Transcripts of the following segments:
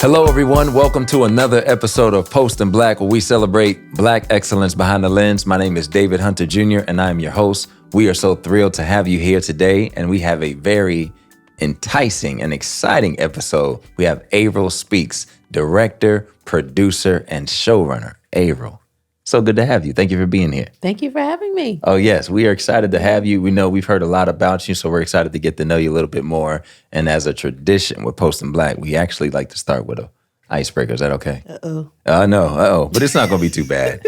Hello, everyone. Welcome to another episode of Post in Black, where we celebrate Black excellence behind the lens. My name is David Hunter Jr., and I am your host. We are so thrilled to have you here today, and we have a very enticing and exciting episode. We have Avril Speaks, director, producer, and showrunner. Avril, so good to have you. Thank you for being here. Thank you for having me. Oh, yes. We are excited to have you. We know we've heard a lot about you, so we're excited to get to know you a little bit more. And as a tradition with Post in Black, we actually like to start with a icebreaker. Is that okay? Uh-oh. No. But it's not going to be too bad.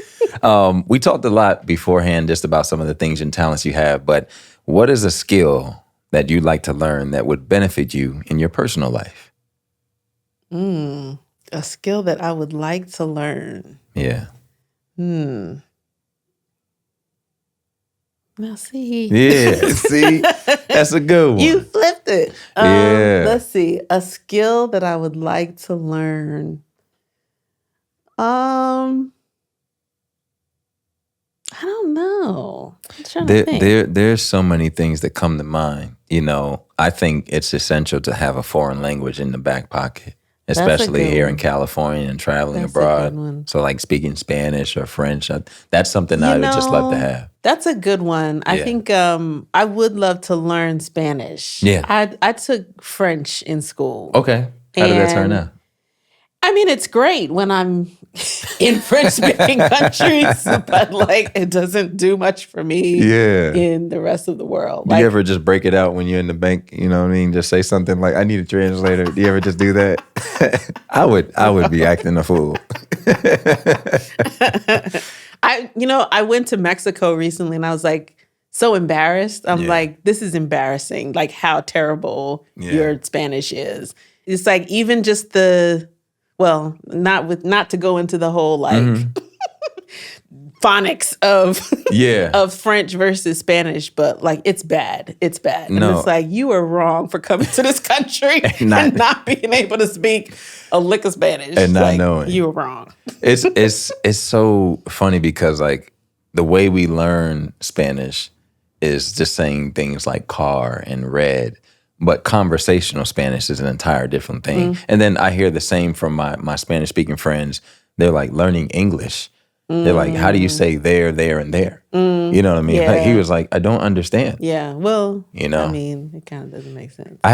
We talked a lot beforehand just about some of the things and talents you have, but what is a skill that you'd like to learn that would benefit you in your personal life? A skill that I would like to learn. Yeah. Now see. Yeah, see? That's a good one. You flipped it. Yeah. Let's see. A skill that I would like to learn. I don't know. I'm trying to think. There's so many things that come to mind. You know, I think it's essential to have a foreign language in the back pocket, especially here in California and traveling That's a good abroad. one. So like speaking Spanish or French, that's something I would just love to have. That's a good one. I think I would love to learn Spanish. Yeah. I took French in school. Okay. How did that turn out? I mean, it's great when I'm in French-speaking countries, but like it doesn't do much for me in the rest of the world. Do you ever just break it out when you're in the bank? You know what I mean? Just say something like, "I need a translator." Do you ever just do that? I would be acting a fool. I went to Mexico recently, and I was like so embarrassed. I'm like, this is embarrassing. Like how terrible your Spanish is. It's like even just not to go into the whole like phonics of French versus Spanish, but like it's bad. It's bad. And it's like you are wrong for coming to this country and not being able to speak a lick of Spanish. And not like, knowing. You were wrong. It's so funny because like the way we learn Spanish is just saying things like car and red. But conversational Spanish is an entire different thing. And then I hear the same from my Spanish-speaking friends. They're like learning English. They're like, how do you say there, and there? You know what I mean? Yeah. Like, he was like, I don't understand. Yeah, well, you know? I mean, it kind of doesn't make sense. I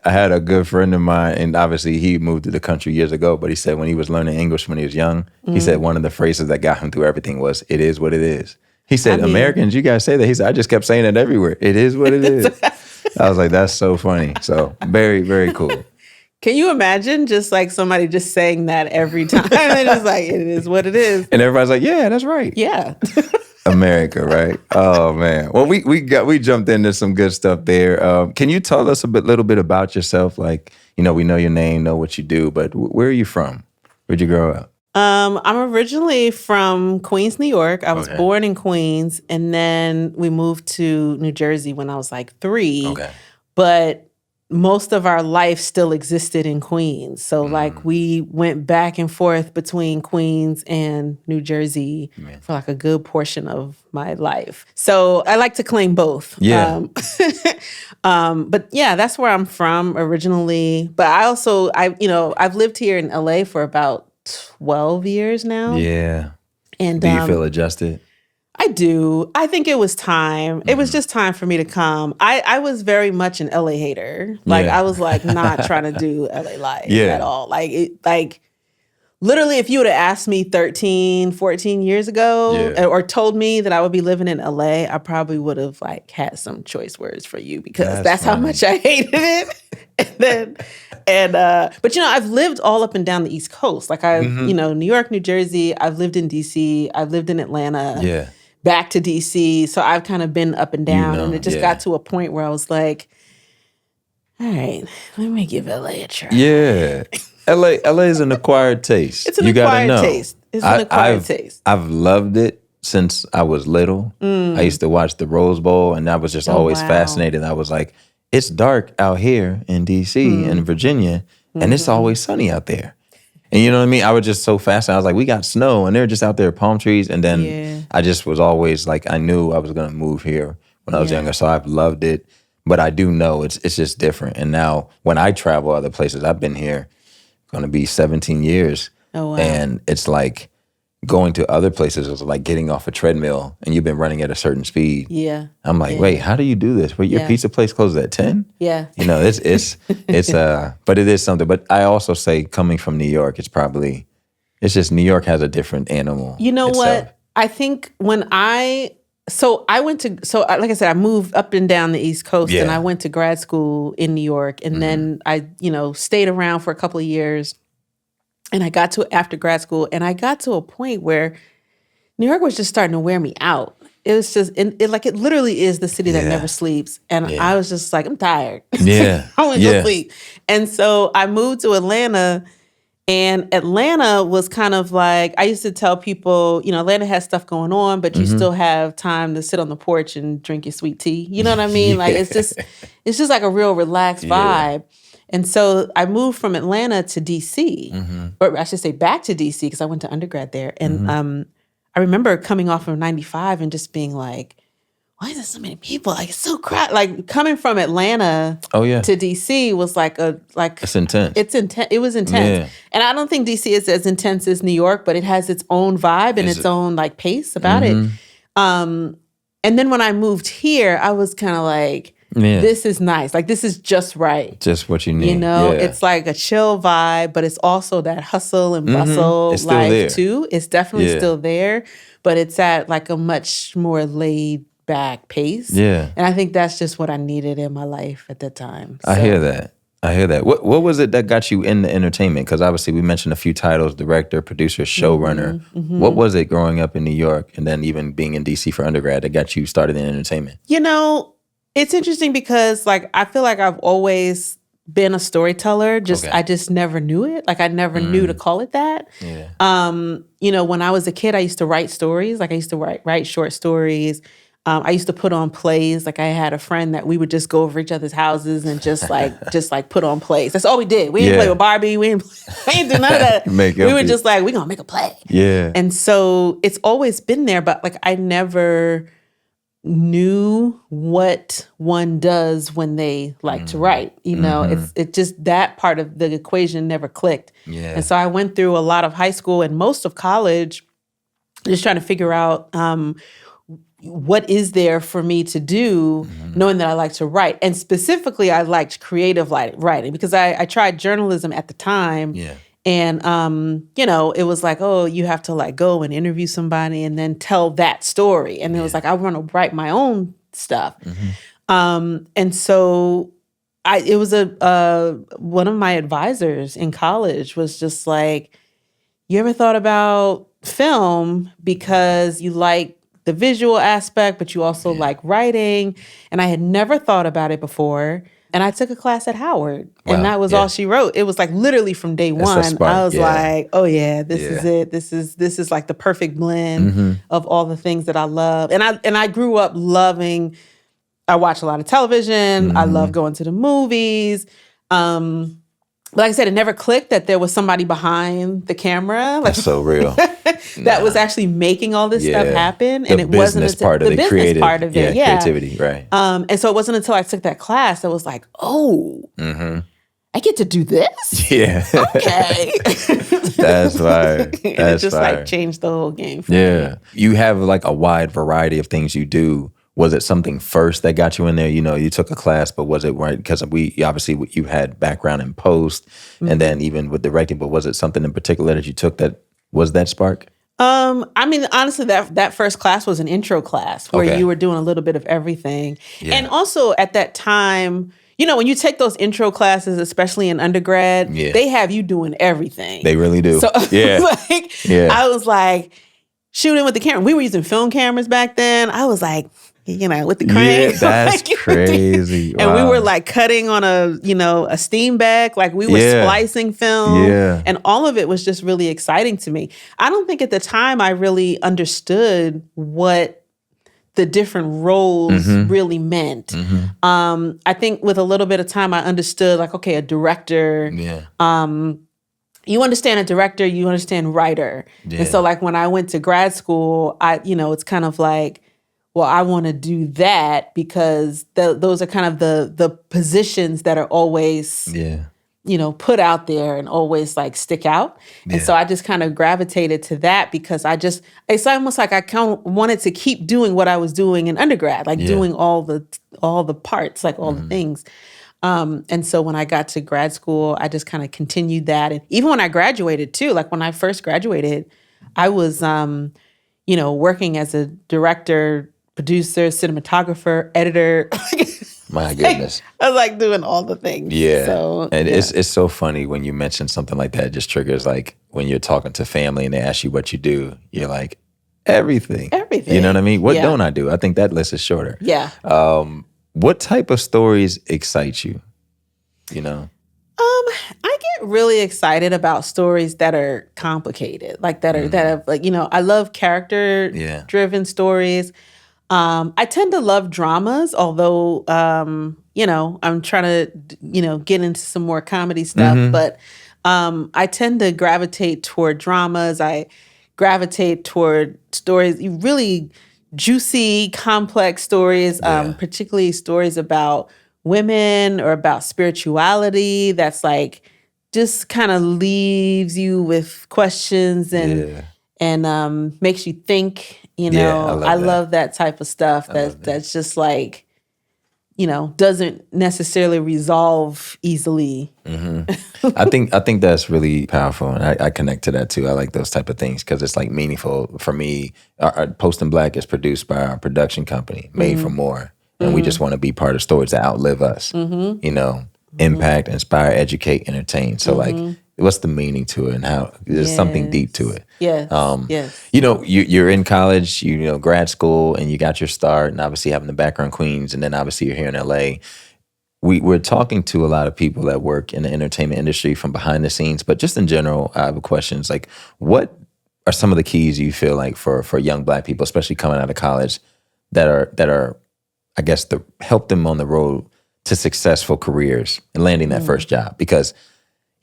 had a good friend of mine, and obviously he moved to the country years ago, but he said when he was learning English when he was young, he said one of the phrases that got him through everything was, "It is what it is." He said, Americans, you guys say that. He said, I just kept saying it everywhere. It is what it is. I was like, that's so funny. So very, very cool. Can you imagine just like somebody just saying that every time? They're just like, it is what it is. And everybody's like, yeah, that's right. Yeah. America, right? Oh, man. Well, we jumped into some good stuff there. Can you tell us little bit about yourself? Like, we know your name, know what you do, but where are you from? Where'd you grow up? I'm originally from Queens, New York. I was born in Queens, and then we moved to New Jersey when I was like 3. Okay. But most of our life still existed in Queens. So like we went back and forth between Queens and New Jersey for like a good portion of my life. So I like to claim both. Yeah. But yeah, that's where I'm from originally. But I've lived here in LA for about 12 years now. Yeah. And do you feel adjusted? I do. I think it was time. It was just time for me to come. I was very much an LA hater. Like I was like not trying to do LA life at all. Like literally if you would have asked me 13, 14 years ago or told me that I would be living in LA, I probably would have like had some choice words for you because that's how much I hated it. But I've lived all up and down the East Coast. Like New York, New Jersey, I've lived in DC, I've lived in Atlanta. Yeah. Back to DC. So I've kind of been up and down. And it just got to a point where I was like, all right, let me give LA a try. Yeah. LA is an acquired taste. It's an acquired taste. It's an acquired taste. I've loved it since I was little. I used to watch the Rose Bowl, and I was just always fascinated. I was like, it's dark out here in DC and Virginia, and it's always sunny out there. And you know what I mean? I was just so fascinated. I was like, we got snow, and they're just out there, palm trees. And then I just was always like, I knew I was going to move here when I was younger. So I've loved it. but I do know it's just different. And now when I travel other places, I've been here going to be 17 years. Oh, wow. And it's like going to other places is like getting off a treadmill and you've been running at a certain speed. Yeah. I'm like, wait, how do you do this? Wait, your pizza place closes at 10? Yeah. You know, it's but it is something. But I also say coming from New York, it's just New York has a different animal. You know itself. what? I think like I said, I moved up and down the East Coast and I went to grad school in New York. And then I, stayed around for a couple of years. And I got to after grad school, and I got to a point where New York was just starting to wear me out. It was just, it literally is the city that never sleeps. And I was just like, I'm tired. Yeah. I want to go sleep. And so I moved to Atlanta, and Atlanta was kind of like, I used to tell people, Atlanta has stuff going on, but you still have time to sit on the porch and drink your sweet tea. You know what I mean? Like, it's just like a real relaxed vibe. And so I moved from Atlanta to D.C., or I should say back to D.C. because I went to undergrad there. And I remember coming off of 95 and just being like, why is there so many people? Like, it's so crowded. Like, coming from Atlanta to D.C. was it's intense. It's intense. It was intense. Yeah. And I don't think D.C. is as intense as New York, but it has its own vibe and its own like pace about it. And then when I moved here, I was kind of like, this is nice. Like, this is just right. Just what you need. It's like a chill vibe, but it's also that hustle and bustle life too. It's definitely still there, but it's at like a much more laid back pace. Yeah. And I think that's just what I needed in my life at that time. So. I hear that. What was it that got you into entertainment? Because obviously we mentioned a few titles: director, producer, showrunner. What was it growing up in New York and then even being in DC for undergrad that got you started in entertainment? It's interesting because like I feel like I've always been a storyteller. I just never knew it. Like I never knew to call it that. Yeah. When I was a kid, I used to write stories. Like I used to write short stories. I used to put on plays. Like I had a friend that we would just go over each other's houses and just put on plays. That's all we did. We didn't play with Barbie. We didn't do none of that. We were just like, we're gonna make a play. Yeah. And so it's always been there, but like I never knew what one does when they like to write. It's just that part of the equation never clicked. Yeah. And so I went through a lot of high school and most of college just trying to figure out what is there for me to do, knowing that I like to write. And specifically, I liked creative writing because I tried journalism at the time. Yeah. And, it was like, oh, you have to like go and interview somebody and then tell that story. And it was like, I want to write my own stuff. And so it was one of my advisors in college was just like, you ever thought about film because you like the visual aspect, but you also like writing? And I had never thought about it before. And I took a class at Howard, and that was all she wrote. It was like literally from day one. I was like, "Oh yeah, this is it. This is like the perfect blend of all the things that I love." And I grew up loving. I watch a lot of television. I love going to the movies. Like I said, it never clicked that there was somebody behind the camera. Like, that's so real. that was actually making all this stuff happen. And it wasn't the business part of it. Creativity, right. And so it wasn't until I took that class that I was like, oh, I get to do this? Yeah. Okay. That's fire. It just like changed the whole game for me. You have like a wide variety of things you do. Was it something first that got you in there? You took a class, but was it right? Because you had background in post and then even with directing, but was it something in particular that you took that was that spark? Honestly, that first class was an intro class where you were doing a little bit of everything. Yeah. And also at that time, when you take those intro classes, especially in undergrad, they have you doing everything. They really do. So I was like, shooting with the camera. We were using film cameras back then. I was like, with the crane. Yeah, that's crazy. And we were like cutting on a steam back. Like we were splicing film. Yeah. And all of it was just really exciting to me. I don't think at the time I really understood what the different roles really meant. I think with a little bit of time, I understood like, okay, a director. Yeah. You understand a director, you understand writer. Yeah. And so like when I went to grad school, it's kind of like, well, I want to do that because those are kind of the positions that are always, put out there and always like stick out. And so I just kind of gravitated to that because it's almost like I kind of wanted to keep doing what I was doing in undergrad, like doing all the parts, like all the things. And so when I got to grad school, I just kind of continued that. And even when I graduated too, like when I first graduated, I was, working as a director, producer, cinematographer, editor. My goodness. I was like doing all the things. Yeah. So, and it's so funny when you mention something like that. It just triggers like when you're talking to family and they ask you what you do, you're like, everything. Everything. You know what I mean? What don't I do? I think that list is shorter. Yeah. What type of stories excite you? You know? I get really excited about stories that are complicated, like that have like, I love character driven stories. I tend to love dramas, although, I'm trying to, get into some more comedy stuff, but I tend to gravitate toward dramas. I gravitate toward stories, really juicy, complex stories, particularly stories about women or about spirituality that's like just kind of leaves you with questions and makes you think. I love that type of stuff that's just like, doesn't necessarily resolve easily. I think that's really powerful, and I connect to that too. I like those type of things because it's like meaningful for me. Our Post in Black is produced by our production company, Made for More, and we just want to be part of stories that outlive us. Impact, inspire, educate, entertain. So like, what's the meaning to it, and how there's something deep to it. Yes. You're in college, grad school, and you got your start, and obviously having the background Queens, and then obviously you're here in LA. We're talking to a lot of people that work in the entertainment industry from behind the scenes, but just in general, I have questions like, what are some of the keys you feel like for young Black people, especially coming out of college, that are I guess help them on the road to successful careers and landing that first job? Because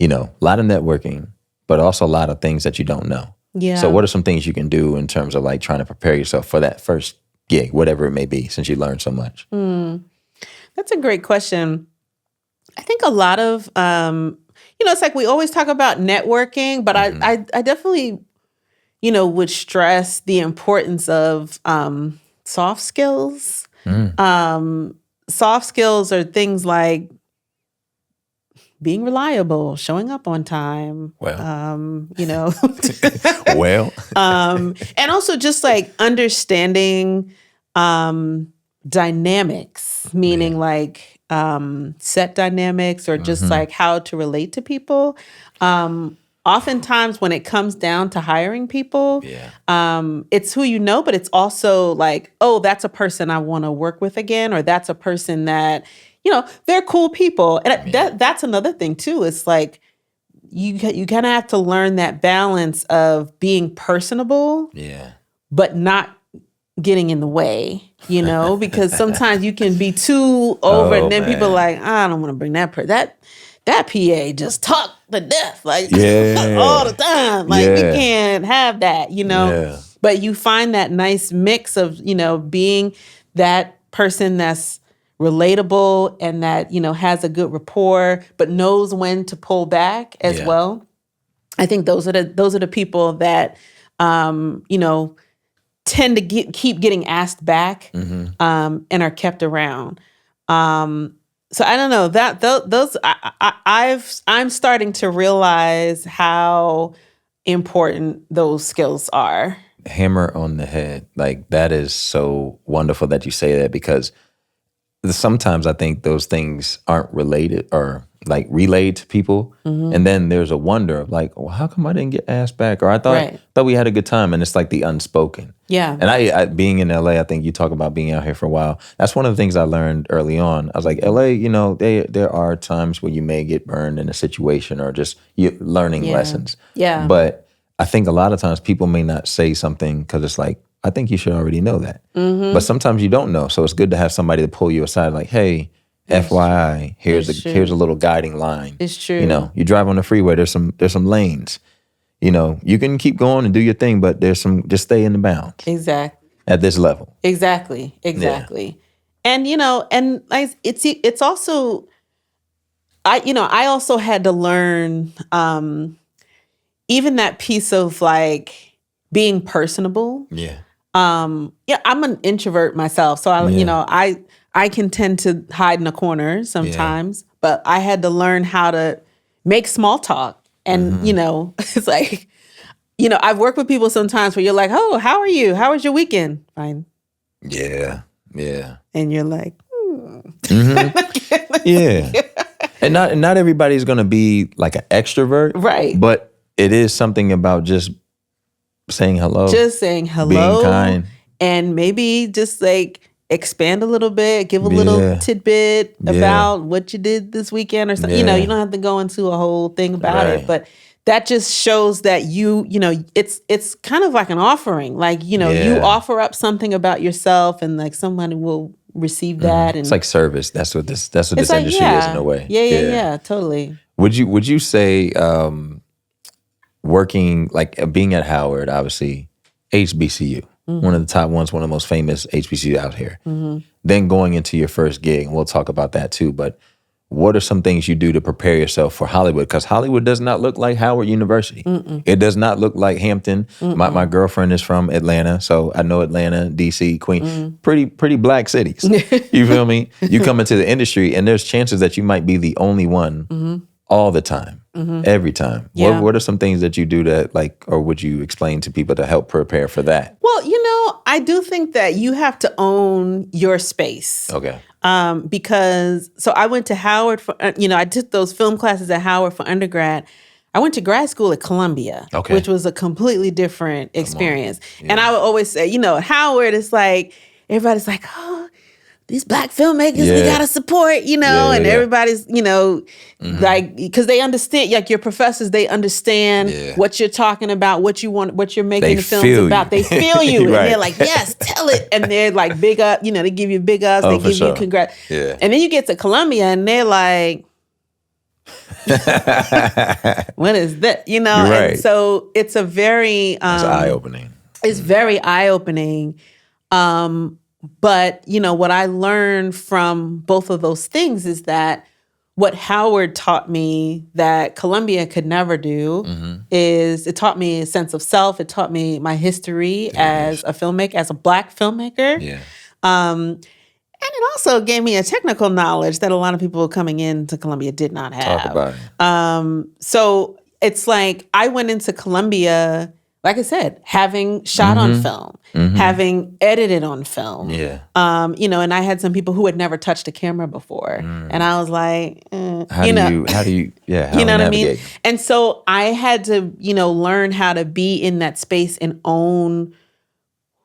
a lot of networking, but also a lot of things that you don't know. Yeah. So what are some things you can do in terms of like trying to prepare yourself for that first gig, whatever it may be, since you learned so much? That's a great question. I think a lot of, it's like we always talk about networking, but I definitely, would stress the importance of soft skills. Soft skills are things like being reliable, showing up on time. Well, and also just like understanding dynamics, meaning like set dynamics or just like how to relate to people. Oftentimes when it comes down to hiring people, it's who you know, but it's also like, oh, that's a person I want to work with again, or that's a person that, they're cool people. And that's another thing too. It's like you kind of have to learn that balance of being personable, but not getting in the way, because sometimes you can be too over and then people are like, I don't want to bring that that PA just talk to death, like all the time. Like we can't have that, But you find that nice mix of, being that person that's relatable and that, has a good rapport, but knows when to pull back as well. I think those are the people that, tend to keep getting asked back and are kept around. So I don't know that those I'm starting to realize how important those skills are. Hammer on the head. Like that is so wonderful that you say that, because sometimes I think those things aren't related or like relayed to people. And then there's a wonder of like, well, how come I didn't get asked back? Or I thought we had a good time, and it's like the unspoken. Yeah. And I being in LA, I think you talk about being out here for a while. That's one of the things I learned early on. I was like, LA, there are times where you may get burned in a situation or just learning lessons. Yeah. But I think a lot of times people may not say something because it's like, I think you should already know that. But sometimes you don't know. So it's good to have somebody to pull you aside like, hey, FYI, here's a little guiding line. It's true. You drive on the freeway, there's some lanes. You can keep going and do your thing, but just stay in the bounds. Exactly. at this level. Exactly. Yeah. And, and it's also, I also had to learn, even that piece of like being personable. Yeah. I'm an introvert myself. So I can tend to hide in a corner sometimes, but I had to learn how to make small talk. And, it's like, I've worked with people sometimes where you're like, oh, how are you? How was your weekend? Fine. Yeah. And you're like, yeah. And not everybody's going to be like an extrovert. Right. But it is something about just saying hello. Being kind. And maybe just like expand a little bit, give a little tidbit about what you did this weekend or something. You don't have to go into a whole thing about it, but that just shows that it's kind of like an offering. Like, you offer up something about yourself and like somebody will receive that. And it's like service. That's what this industry is in a way. Yeah, totally. Would you say working, like being at Howard, obviously, HBCU, one of the top ones, one of the most famous HBCU out here. Then going into your first gig, and we'll talk about that too, but what are some things you do to prepare yourself for Hollywood? Because Hollywood does not look like Howard University. It does not look like Hampton. My girlfriend is from Atlanta, so I know Atlanta, DC, Queen, pretty black cities. You feel me? You come into the industry, and there's chances that you might be the only one all the time, every time. Yeah. What are some things that you do to like, or would you explain to people to help prepare for that? Well, I do think that you have to own your space. Okay. Because I went to Howard for, I took those film classes at Howard for undergrad. I went to grad school at Columbia, which was a completely different experience. And I would always say, at Howard, it's like, everybody's like, oh, these black filmmakers, we gotta support, and everybody's, like, because they understand, like your professors, they understand what you're talking about, what you want, what you're making the films about. They feel you. Right. And they're like, yes, tell it. And they're like big up, they give you big ups, they give you congrats. Yeah. And then you get to Columbia and they're like, what is that? Right. And so it's a very it's eye-opening. It's very eye-opening. But, what I learned from both of those things is that what Howard taught me that Columbia could never do is it taught me a sense of self. It taught me my history as a filmmaker, as a black filmmaker. Yeah. And it also gave me a technical knowledge that a lot of people coming into Columbia did not have. Talk about it. So it's like I went into Columbia, like I said, having shot on film, having edited on film. Yeah. And I had some people who had never touched a camera before. And I was like, how do you you know what I mean? And so I had to, learn how to be in that space and own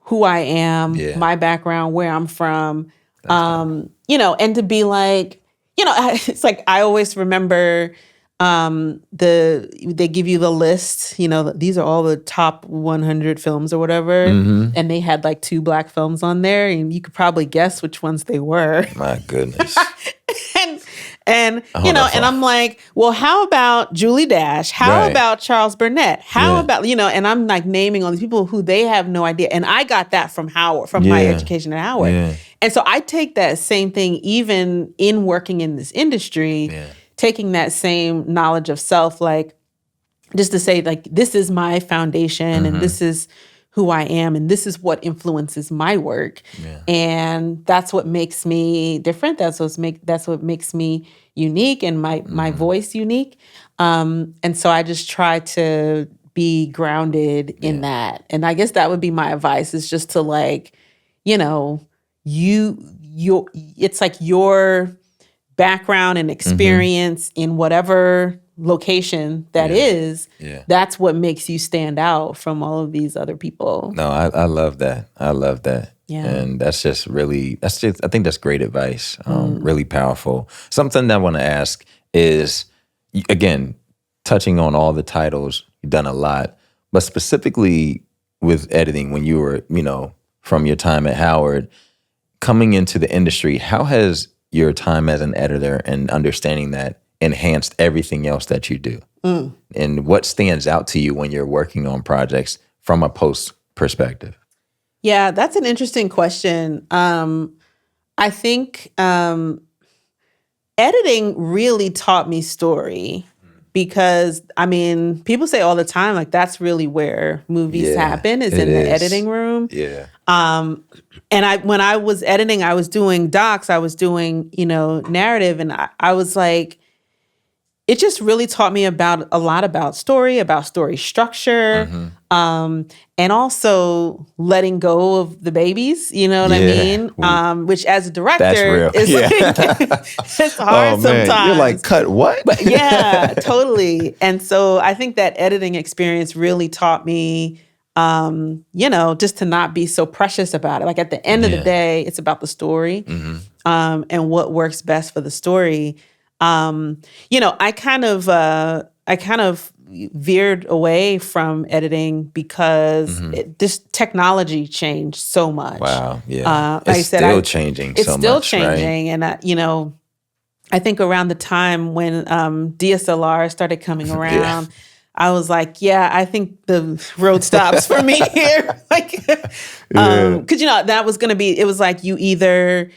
who I am, my background, where I'm from, and to be like, it's like I always remember they give you the list, these are all the top 100 films or whatever. And they had like 2 black films on there and you could probably guess which ones they were. My goodness. and and I'm like, well, how about Julie Dash? How about Charles Burnett? How about, and I'm like naming all these people who they have no idea. And I got that from Howard, from my education at Howard. Yeah. And so I take that same thing, even in working in this industry, taking that same knowledge of self, like just to say, like, this is my foundation and this is who I am and this is what influences my work. Yeah. And that's what makes me different. That's what makes me unique and my voice unique. And so I just try to be grounded in that. And I guess that would be my advice, is just to like, it's like your background and experience in whatever location that is, that's what makes you stand out from all of these other people. No, I love that. I love that. Yeah. And I think that's great advice. Really powerful. Something that I want to ask is, again, touching on all the titles, you've done a lot, but specifically with editing, when you were, from your time at Howard, coming into the industry, how has your time as an editor and understanding that enhanced everything else that you do? And what stands out to you when you're working on projects from a post perspective? Yeah, that's an interesting question. I think editing really taught me story because, I mean, people say all the time, like, that's really where movies happen is in the editing room. Yeah. And when I was editing, I was doing docs, I was doing, narrative. And I was like, it just really taught me a lot about story structure, and also letting go of the babies. You know what I mean? Which, as a director, is like, it's hard sometimes. You're like, cut what? But yeah, totally. And so I think that editing experience really taught me, just to not be so precious about it. Like, at the end of the day, it's about the story, and what works best for the story. I kind of veered away from editing because this technology changed so much. Wow, yeah. Like I said, still changing so much. It's still changing, right? And I think around the time when DSLR started coming around, I was like, I think the road stops for me here. Like, because that was going to be. It was like you either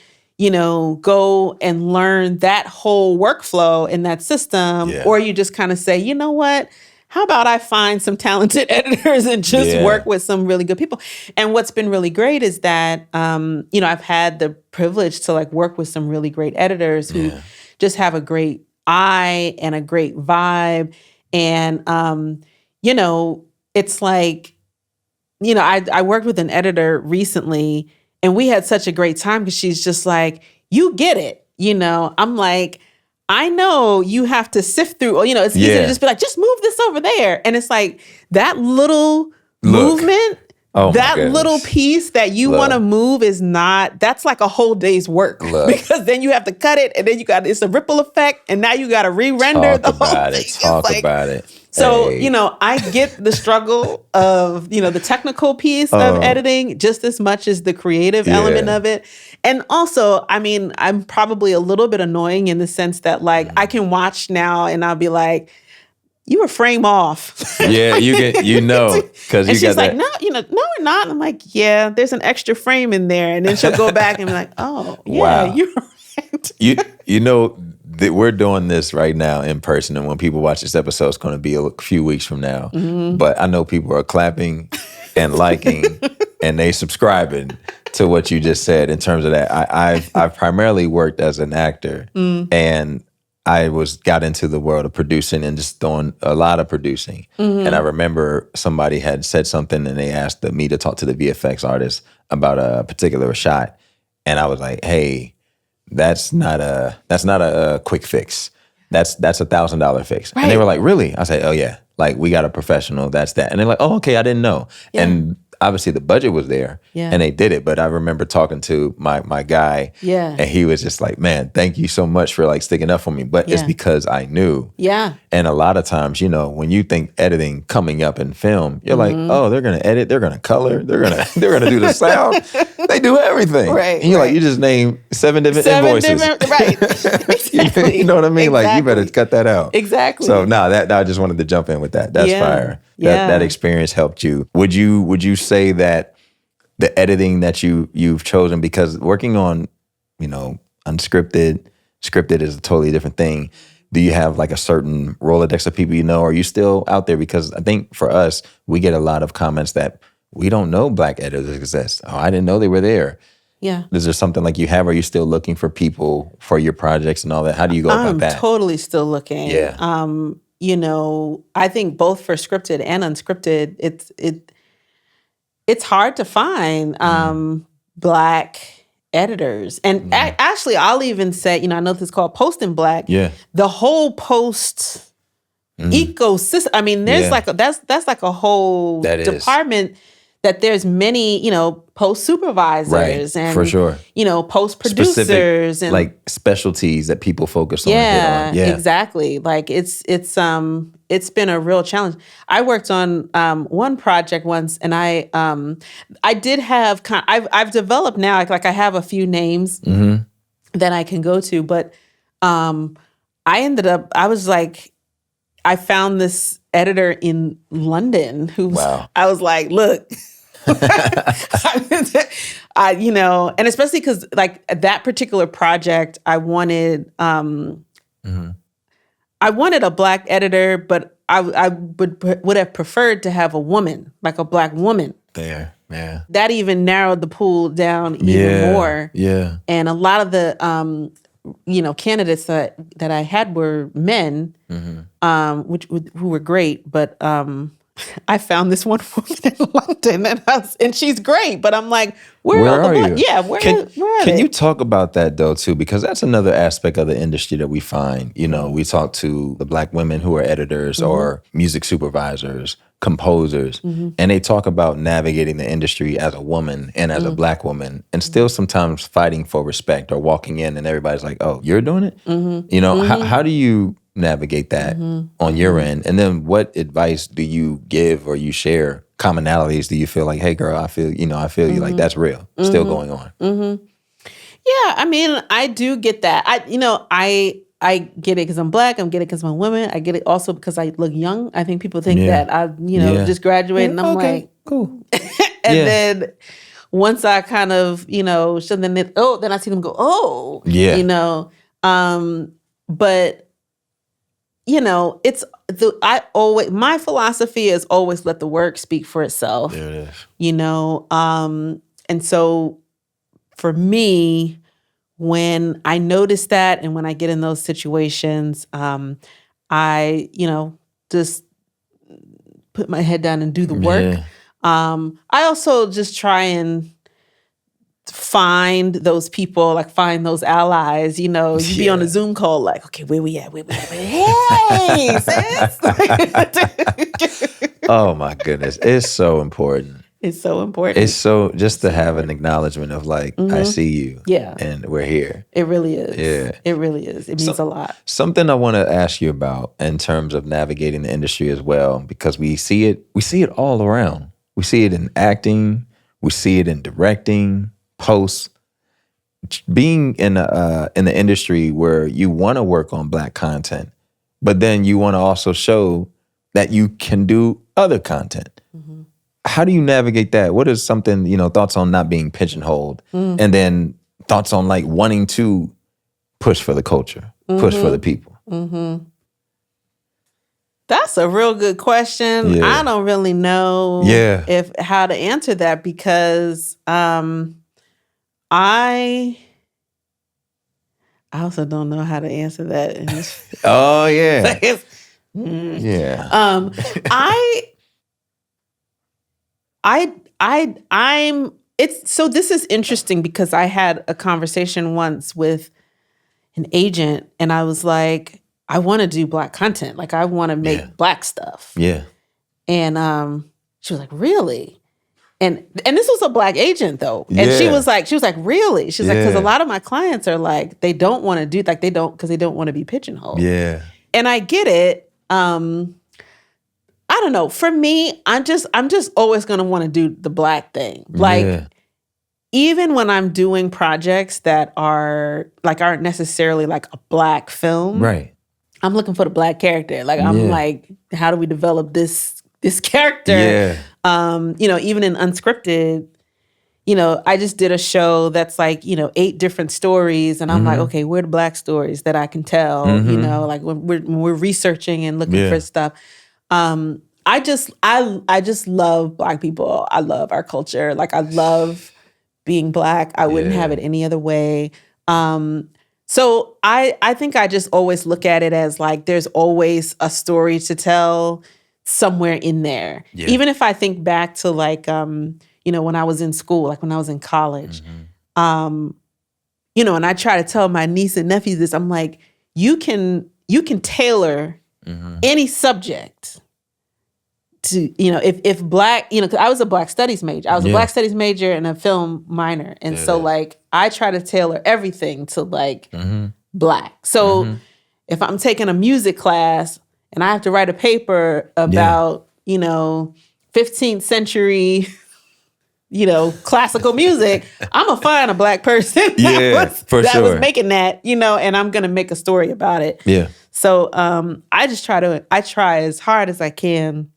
go and learn that whole workflow in that system, or you just kind of say, you know what? How about I find some talented editors and just work with some really good people? And what's been really great is that, I've had the privilege to like work with some really great editors who just have a great eye and a great vibe. And, it's like, I worked with an editor recently, and we had such a great time because she's just like, you get it. I'm like, I know you have to sift through, it's easy to just be like, just move this over there. And it's like that little movement, that little piece that you want to move that's like a whole day's work. Because then you have to cut it, and then it's a ripple effect, and now you got to re-render the whole thing. Talk about it. So, I get the struggle of, the technical piece of editing just as much as the creative element of it. And also, I mean, I'm probably a little bit annoying in the sense that, like, I can watch now and I'll be like, you were frame off. Yeah, because and she's like, no, we're not. And I'm like, yeah, there's an extra frame in there. And then she'll go back and be like, oh, yeah, you're right. We're doing this right now in person, and when people watch this episode, it's going to be a few weeks from now. But I know people are clapping and liking, and they subscribing to what you just said in terms of that. I've primarily worked as an actor, and I got into the world of producing and just doing a lot of producing. And I remember somebody had said something, and they asked me to talk to the VFX artist about a particular shot, and I was like, hey, that's not a quick fix. That's $1,000 fix. Right. And they were like, really? I said, oh yeah. Like, we got a professional, that's that. And they're like, oh, okay, I didn't know. Yeah. And obviously the budget was there and they did it. But I remember talking to my guy and he was just like, man, thank you so much for like sticking up for me. But it's because I knew. Yeah. And a lot of times, when you think editing coming up in film, you're like, oh, they're going to edit, they're going to color, they're going to do the sound. They do everything. Right. And you're like, you just named seven different invoices. Right. Exactly. You know what I mean? Like, you better cut that out. Exactly. So I just wanted to jump in with that. That's fire. That experience helped you. Would you say that the editing that you've chosen, because working on, unscripted, scripted is a totally different thing. Do you have like a certain Rolodex of people or are you still out there? Because I think for us, we get a lot of comments that we don't know Black editors exist. Oh, I didn't know they were there. Yeah. Is there something like you have? Are you still looking for people for your projects and all that? How do you go about that? I'm totally still looking. Yeah. I think both for scripted and unscripted, it's hard to find Black editors. And actually, I'll even say, I know this is called Post in Black. Yeah. The whole post ecosystem. I mean, there's that's like a whole department that there's many, post supervisors and for sure, post producers and like specialties that people focus on. Yeah, exactly. Like it's been a real challenge. I worked on one project once, and I did have I've developed now like I have a few names that I can go to, but I found this editor in London who I was like, look, And especially because like that particular project, I wanted a Black editor, but I would have preferred to have a woman, like a Black woman. There, yeah. That even narrowed the pool down even more. Yeah. And a lot of the candidates that I had were men, who were great, but I found this one woman in London, and she's great. But I'm like, where are you? Yeah, where are they? Can you talk about that though too? Because that's another aspect of the industry that we find. We talk to the Black women who are editors or music supervisors, composers, and they talk about navigating the industry as a woman and as a Black woman, and still sometimes fighting for respect or walking in and everybody's like, "Oh, you're doing it." How do you navigate that on your end? And then what advice do you give or you share? Commonalities do you feel like, hey girl, I feel you, like that's real, still going on? Yeah, I mean, I do get that. I get it because I'm Black. I get it because I'm a woman. I get it also because I look young. I think people think that I, just graduated, and I'm like, cool. And then once I kind of, so then I see them go, oh, but it's my philosophy is always let the work speak for itself. There it is. And so for me, when I notice that and when I get in those situations, I, just put my head down and do the work. Yeah. I also just try and find those people, like find those allies, you be on a Zoom call, like, okay, where we at? Hey, sis. Oh my goodness. It's so important. It's so important. It's so just to have an acknowledgement of like, I see you. Yeah. And we're here. It really is. Yeah. It really is. It means a lot. Something I want to ask you about in terms of navigating the industry as well, because we see it all around. We see it in acting, we see it in directing, posts. Being in the industry where you want to work on Black content, but then you want to also show that you can do other content. How do you navigate that? What is something, thoughts on not being pigeonholed, and then thoughts on like wanting to push for the culture, push for the people? That's a real good question. Yeah. I don't really know how to answer that because I also don't know how to answer that. Oh yeah. Yeah. This is interesting because I had a conversation once with an agent and I was like, I want to do Black content. Like I want to make Black stuff. Yeah. And she was like, really? And this was a Black agent though. And she was like, really? She's like, because a lot of my clients are like, they don't want to do, like because they don't want to be pigeonholed. Yeah. And I get it. I don't know. For me, I'm just always going to want to do the Black thing. Like, even when I'm doing projects that aren't necessarily like a Black film, right? I'm looking for the Black character. Like, I'm like, how do we develop this character? Yeah. Even in Unscripted, I just did a show that's like, 8 different stories. And I'm like, okay, where are the Black stories that I can tell? Like when we're researching and looking for stuff. I just love Black people. I love our culture. Like I love being Black. I wouldn't have it any other way. So I think I just always look at it as like, there's always a story to tell somewhere in there. Yeah. Even if I think back to like, when I was in school, like when I was in college, and I try to tell my niece and nephews this, I'm like, you can tailor any subject to, if Black, 'cause I was a Black studies major. I was a Black studies major and a film minor. And so like, I try to tailor everything to like Black. So if I'm taking a music class and I have to write a paper about, 15th century, classical music, I'm gonna find a Black person that was making that, and I'm gonna make a story about it. Yeah. So I try as hard as I can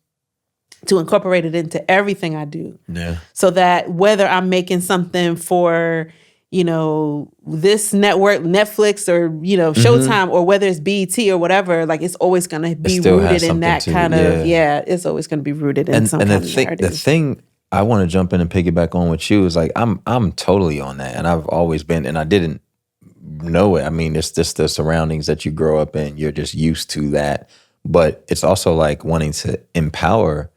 to incorporate it into everything I do. Yeah. So that whether I'm making something for, this network, Netflix or, Showtime, or whether it's BET or whatever, like it's always going to be rooted in that kind of, it's always going to be rooted in some kind of narrative. The thing I want to jump in and piggyback on with you is like, I'm totally on that. And I've always been, and I didn't know it. I mean, it's just the surroundings that you grow up in. You're just used to that. But it's also like wanting to empower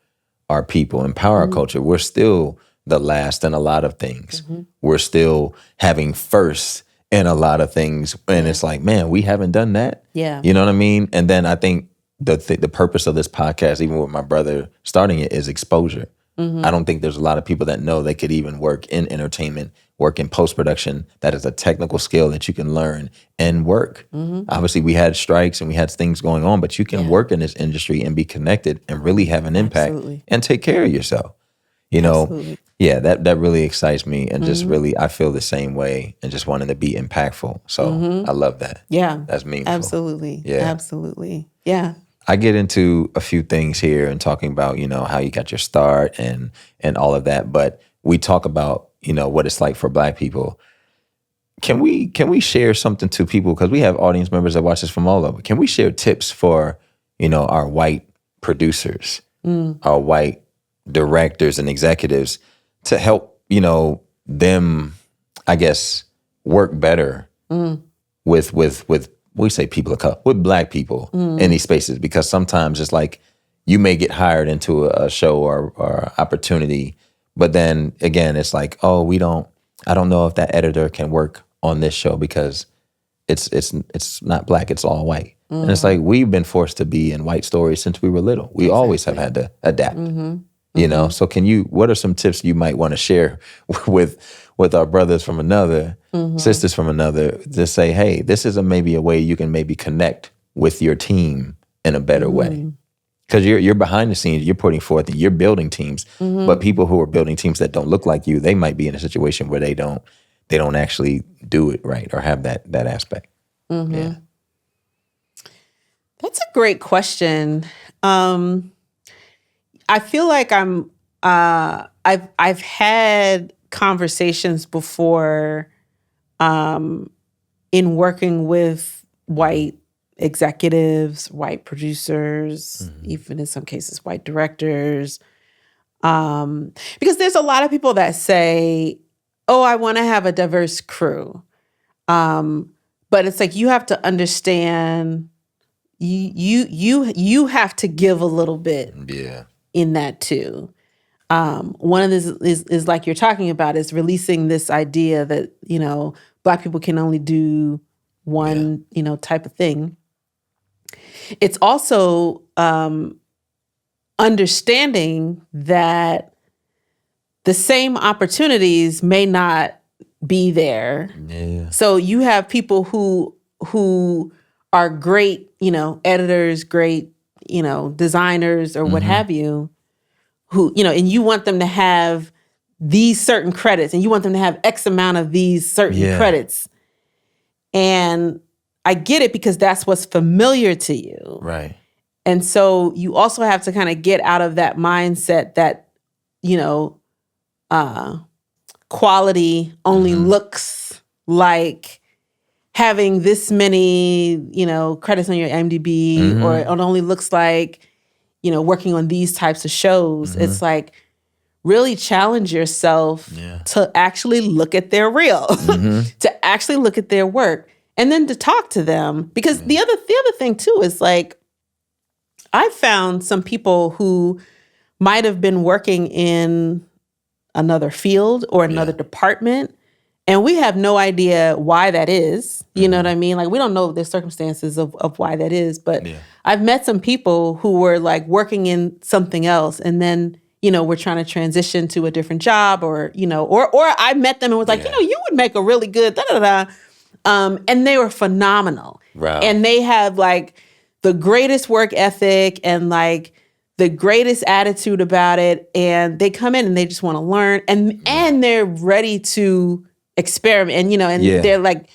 our people, empower our culture. We're still the last in a lot of things. We're still having first in a lot of things. And it's like, man, we haven't done that. Yeah. You know what I mean? And then I think the purpose of this podcast, even with my brother starting it, is exposure. I don't think there's a lot of people that know they could even work in entertainment, work in post-production. That is a technical skill that you can learn and work. Obviously, we had strikes and we had things going on, but you can work in this industry and be connected and really have an impact and take care of yourself. Yeah, that really excites me, and just really, I feel the same way, and just wanting to be impactful. So I love that. Yeah. That's meaningful. Absolutely. Yeah. Absolutely. Yeah. I get into a few things here and talking about, how you got your start and all of that. But we talk about, what it's like for Black people. Can we share something to people? Because we have audience members that watch this from all over. Can we share tips for, our white producers, our white directors and executives to help, them, I guess, work better with we say people of color, with Black people in these spaces? Because sometimes it's like you may get hired into a show or opportunity, but then again, it's like, oh, I don't know if that editor can work on this show because it's not Black, it's all white. And it's like, we've been forced to be in white stories since we were little. We always have had to adapt. So what are some tips you might want to share with our brothers from another, sisters from another, to say, hey, this is maybe a way you can maybe connect with your team in a better way? Because you're behind the scenes, you're putting forth, and you're building teams. But people who are building teams that don't look like you, they might be in a situation where they don't actually do it right or have that aspect. Yeah. That's a great question. I feel like I've had conversations before in working with white executives, white producers, even in some cases white directors, because there's a lot of people that say, oh, I want to have a diverse crew, but it's like, you have to understand, you have to give a little bit in that too. One of this is like you're talking about, is releasing this idea that, Black people can only do one, type of thing. It's also understanding that the same opportunities may not be there. Yeah. So you have people who are great, editors, great, designers or what have you, who, and you want them to have these certain credits, and you want them to have X amount of these certain credits. And I get it, because that's what's familiar to you. Right. And so you also have to kind of get out of that mindset that, quality only looks like having this many, credits on your IMDb, or it only looks like, working on these types of shows. It's like, really challenge yourself to actually look at their reel, to actually look at their work, and then to talk to them. Because the other thing too is like, I found some people who might have been working in another field or another department, and we have no idea why that is. You know what I mean? Like, we don't know the circumstances of why that is. But I've met some people who were like working in something else, and then, we're trying to transition to a different job, or, or I met them and was like, you would make a really good da-da-da. And they were phenomenal. Wow. And they have like the greatest work ethic and like the greatest attitude about it. And they come in and they just want to learn, and they're ready to experiment, and, they're like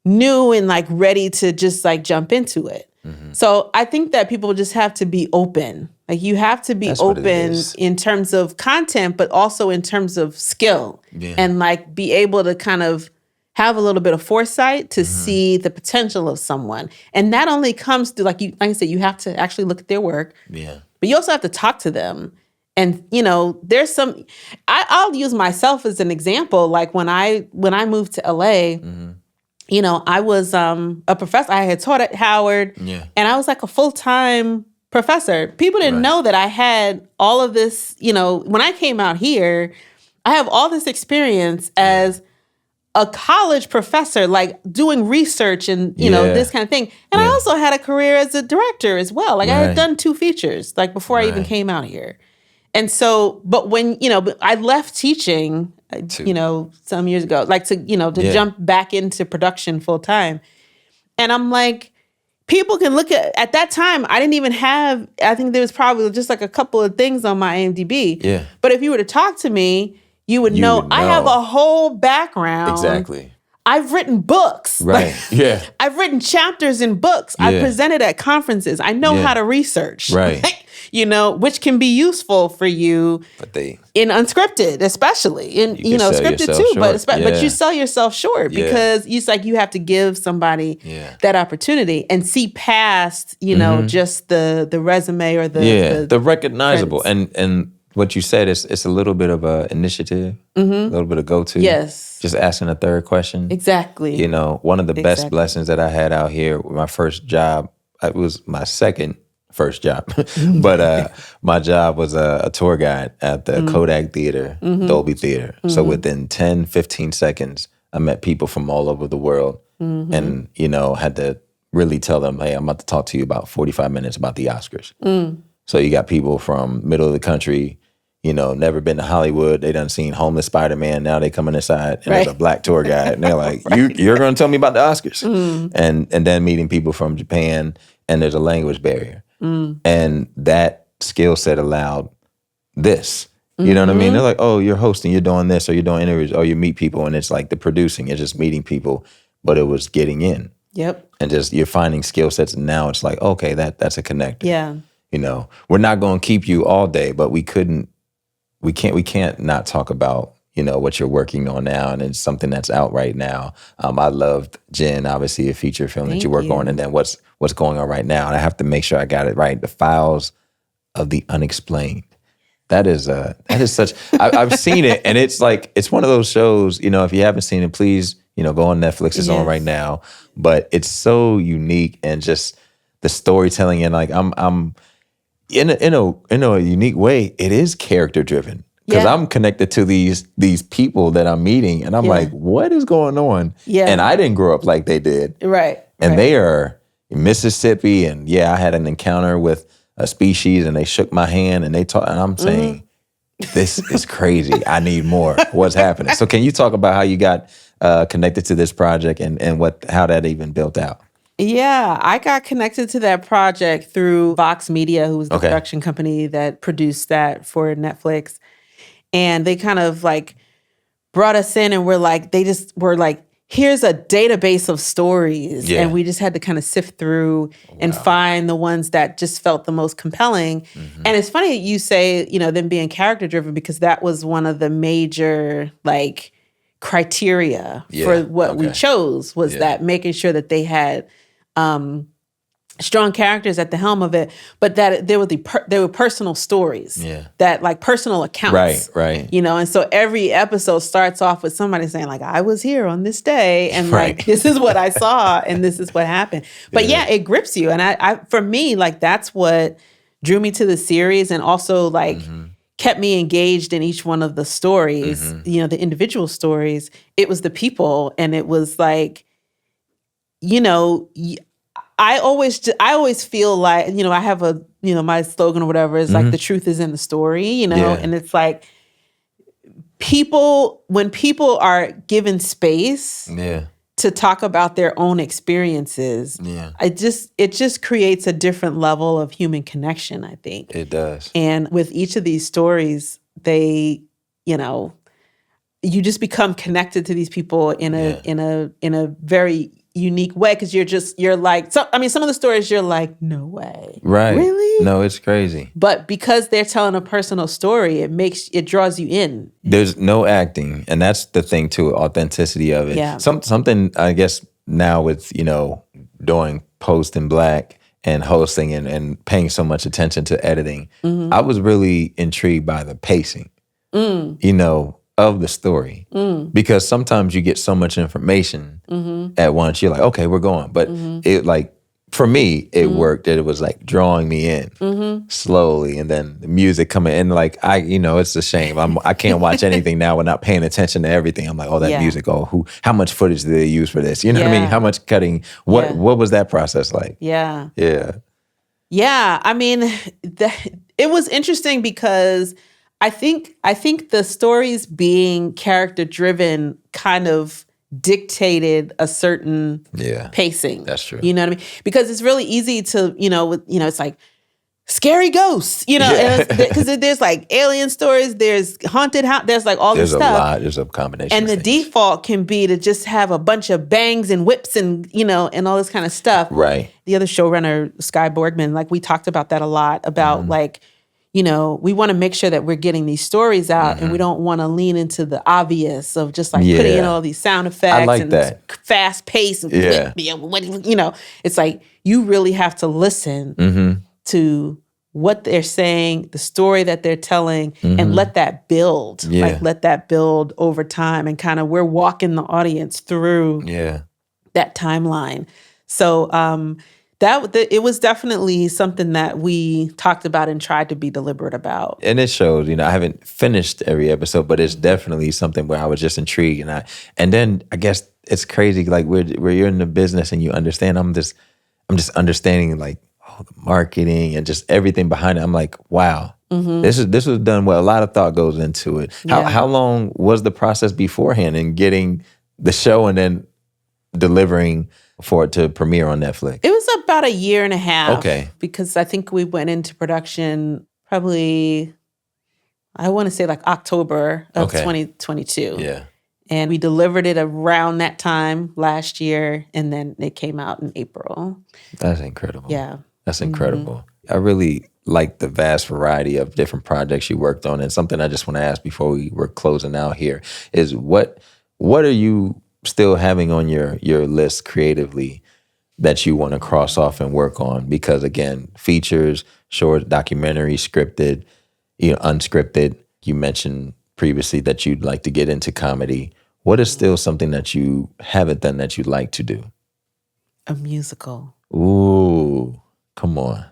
new and like ready to just like jump into it. So I think that people just have to be open. Like you have to be That's what it open is. in terms of content, but also in terms of skill and like be able to kind of have a little bit of foresight to see the potential of someone. And that only comes through, like I said, you have to actually look at their work. Yeah. But you also have to talk to them. And, you know, there's some, I'll use myself as an example. Like when I moved to LA, you know, I was a professor. I had taught at Howard and I was like a full-time professor. People didn't know that I had all of this, you know, when I came out here, I have all this experience as a college professor, like doing research and, you know, this kind of thing. And I also had a career as a director as well. Like I had done 2 features, like before I even came out here. And so, but when, you know, I left teaching, you know, some years ago, like to, you know, to jump back into production full time. And I'm like, people can look at that time, I didn't even have, I think there was probably just like a couple of things on my IMDb. Yeah. But if you were to talk to me, you would know I have a whole background. Exactly. I've written books. Right. Like, I've written chapters in books. I presented at conferences. I know how to research. Right. You know, which can be useful for you in unscripted, especially in, you know, scripted too, but you sell yourself short because it's like you have to give somebody that opportunity and see past, you know, just the resume or the recognizable. credits. And what you said is it's a little bit of a initiative, a little bit of go-to. Yes. Just asking a third question. Exactly. You know, one of the best blessings that I had out here, my first job, it was my second first job, but my job was a tour guide at the Kodak Theater, Dolby Theater. So within 10, 15 seconds, I met people from all over the world and, you know, had to really tell them, hey, I'm about to talk to you about 45 minutes about the Oscars. So you got people from middle of the country, you know, never been to Hollywood. They done seen Homeless Spider-Man. Now they coming inside and there's a black tour guide. And they're like, you're going to tell me about the Oscars. And then meeting people from Japan, and there's a language barrier. And that skill set allowed this. You know what I mean? They're like, oh, you're hosting, you're doing this, or you're doing interviews, or you meet people, and it's like the producing, it's just meeting people, but it was getting in. Yep. And just you're finding skill sets, and now it's like, okay, that's a connector. Yeah. You know, we're not going to keep you all day, but we can't not talk about, you know, what you're working on now, and it's something that's out right now. I loved Jen, obviously a feature film that you work on, and then what's going on right now. And I have to make sure I got it right. The Files of the Unexplained. That is such. I've seen it, and it's like it's one of those shows. You know, if you haven't seen it, please, you know, go on Netflix. It's on right now, but it's so unique and just the storytelling, and like I'm in a unique way. It is character driven. Because I'm connected to these people that I'm meeting, and I'm like, what is going on? Yeah. And I didn't grow up like they did. Right. And they are in Mississippi, and I had an encounter with a species, and they shook my hand, and they talked, and I'm saying, this is crazy. I need more. What's happening? So can you talk about how you got connected to this project and how that even built out? Yeah, I got connected to that project through Vox Media, who was the production company that produced that for Netflix. And they kind of like brought us in and they just were like, here's a database of stories. Yeah. And we just had to kind of sift through and find the ones that just felt the most compelling. And it's funny you say, you know, them being character driven, because that was one of the major like criteria for what we chose was that making sure that they had strong characters at the helm of it, but that there were personal stories, that like personal accounts, right. You know, and so every episode starts off with somebody saying like, "I was here on this day, and like this is what I saw, and this is what happened." But it grips you, and I for me, like that's what drew me to the series, and also like kept me engaged in each one of the stories. You know, the individual stories. It was the people, and it was like, you know. I always feel like, you know, I have a, you know, my slogan or whatever is like the truth is in the story, you know, and it's like when people are given space to talk about their own experiences, it just creates a different level of human connection, I think. It does. And with each of these stories, they, you know, you just become connected to these people in a very unique way because you're like, so I mean, some of the stories you're like, no way. Right. Really? No, it's crazy. But because they're telling a personal story, it draws you in. There's no acting. And that's the thing too, authenticity of it. Yeah. Something I guess now with, doing Post in Black and hosting and paying so much attention to editing, I was really intrigued by the pacing, of the story. Because sometimes you get so much information at once, you're like, okay, we're going. But it like, for me, it worked that it was like drawing me in slowly, and then the music coming in. Like it's a shame. I can't watch anything now without paying attention to everything. I'm like, oh, that music. Oh, how much footage did they use for this? You know what I mean? How much cutting? What was that process like? Yeah. Yeah. I mean, it was interesting because I think the stories being character driven kind of dictated a certain pacing. That's true. You know what I mean? Because it's really easy to, it's like scary ghosts, because there's like alien stories, there's haunted house, there's like all this stuff. There's a combination. And the default can be to just have a bunch of bangs and whips and, and all this kind of stuff. Right. The other showrunner, Sky Borgman, like we talked about that a lot about like, we want to make sure that we're getting these stories out and we don't want to lean into the obvious of just like putting in all these sound effects and that. fast pace. And it's like you really have to listen to what they're saying, the story that they're telling, and let that build. Like let that build over time and kind of we're walking the audience through that timeline. So it was definitely something that we talked about and tried to be deliberate about. And it shows, I haven't finished every episode, but it's definitely something where I was just intrigued. And then I guess it's crazy, like where you're in the business and you understand, I'm just understanding like the marketing and just everything behind it. I'm like, wow, this was done well. A lot of thought goes into it. How long was the process beforehand in getting the show and then delivering for it to premiere on Netflix? It was about a year and a half. Okay. Because I think we went into production probably, I want to say like October of 2022. Yeah. And we delivered it around that time last year, and then it came out in April. That's incredible. Yeah. That's incredible. I really like the vast variety of different projects you worked on. And something I just want to ask before we're closing out here is what are you still having on your list creatively that you want to cross off and work on? Because again, features, short, documentary, scripted, unscripted. You mentioned previously that you'd like to get into comedy. What is still something that you haven't done that you'd like to do? A musical. Ooh, come on.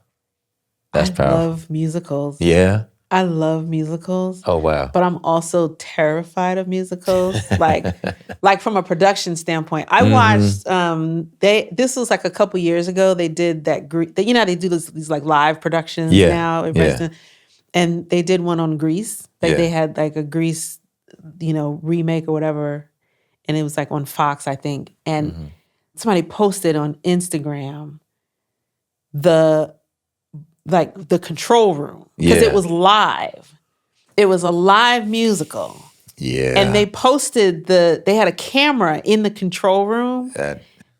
That's powerful. I love musicals. Yeah. I love musicals. Oh, wow. But I'm also terrified of musicals. like from a production standpoint. I watched, this was like a couple years ago, they did that, how they do these like live productions now. And they did one on Grease. Like they had like a Grease, remake or whatever. And it was like on Fox, I think. And somebody posted on Instagram the control room because it was live. It was a live musical. Yeah. And they posted they had a camera in the control room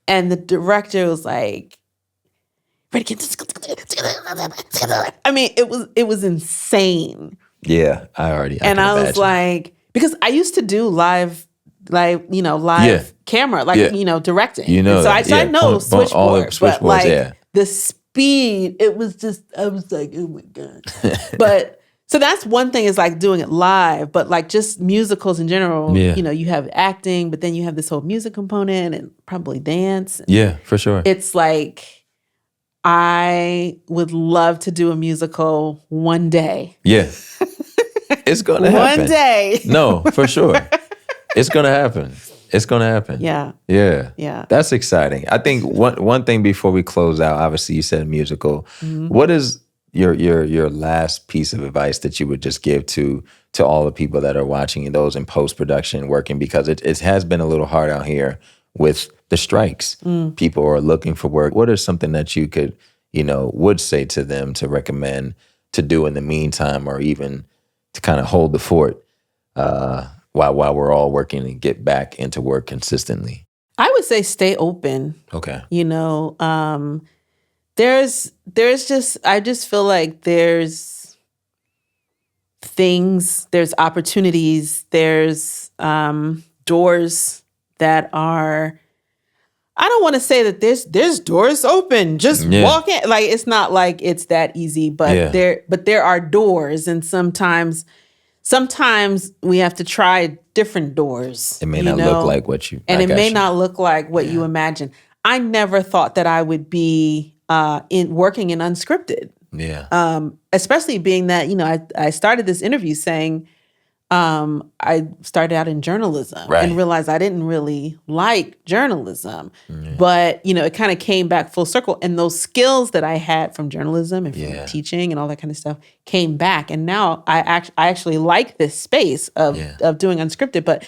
and the director was like, I mean, it was insane. Yeah, I was like, because I used to do live camera, directing. So I know switchboard, but like the speed, it was just, I was like, oh my God. But so that's one thing is like doing it live, but like just musicals in general, you have acting, but then you have this whole music component and probably dance. Yeah, for sure. It's like, I would love to do a musical one day. Yeah. It's going to happen. One day. No, for sure. It's going to happen. It's going to happen. Yeah. Yeah. Yeah. That's exciting. I think one thing before we close out, obviously you said musical. What is your last piece of advice that you would just give to all the people that are watching and those in post-production working? Because it has been a little hard out here with the strikes. People are looking for work. What is something that you could, would say to them to recommend to do in the meantime, or even to kind of hold the fort while we're all working and get back into work consistently? I would say stay open. Okay. You know, there's just, I just feel like there's things, there's opportunities, there's doors that are, I don't want to say that there's doors open, just walk in. Like, it's not like it's that easy, but there are doors, and sometimes we have to try different doors. It may not look like what you, and it may not look like what you imagine. I never thought that I would be working in unscripted. Yeah. Especially being that, you know, I started this interview saying I started out in journalism and realized I didn't really like journalism. But, you know, it kind of came back full circle. And those skills that I had from journalism and from teaching and all that kind of stuff came back. And now I actually like this space of doing unscripted. But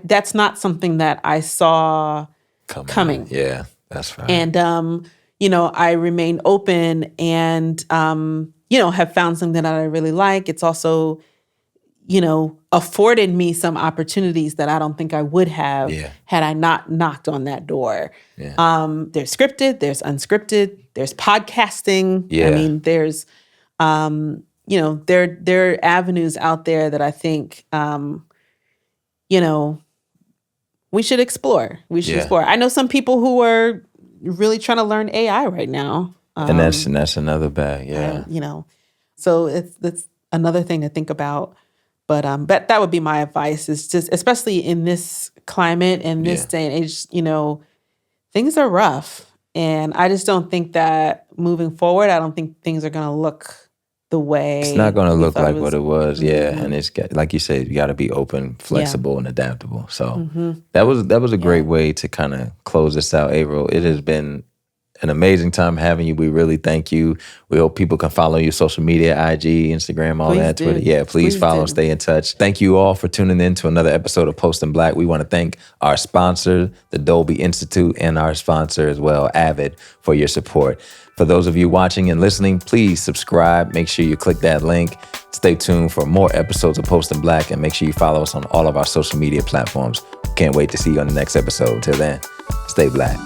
that's not something that I saw coming. Yeah, that's right. And, you know, I remain open and, you know, have found something that I really like. It's also, you know, afforded me some opportunities that I don't think I would have had I not knocked on that door. Yeah. There's scripted, there's unscripted, there's podcasting. I mean, there's, you know, there are avenues out there that I think, you know, we should explore. Explore. I know some people who are really trying to learn AI right now. And that's another bag. Yeah. You know, so it's another thing to think about. But that would be my advice, is just, especially in this climate and this day and age, you know, things are rough. And I just don't think that moving forward, I don't think things are going to look the way. It's not going to look like what it was. Yeah. And it's got, like you said, you got to be open, flexible, and adaptable. So that was a great way to kind of close this out, Avril. It has been an amazing time having you. We really thank you. We hope people can follow you, social media, IG, Instagram, all that, Twitter. Yeah, please follow, stay in touch. Thank you all for tuning in to another episode of Post in Black. We want to thank our sponsor, the Dolby Institute, and our sponsor as well, Avid, for your support. For those of you watching and listening, please subscribe. Make sure you click that link. Stay tuned for more episodes of Post in Black, and make sure you follow us on all of our social media platforms. Can't wait to see you on the next episode. Till then, stay black.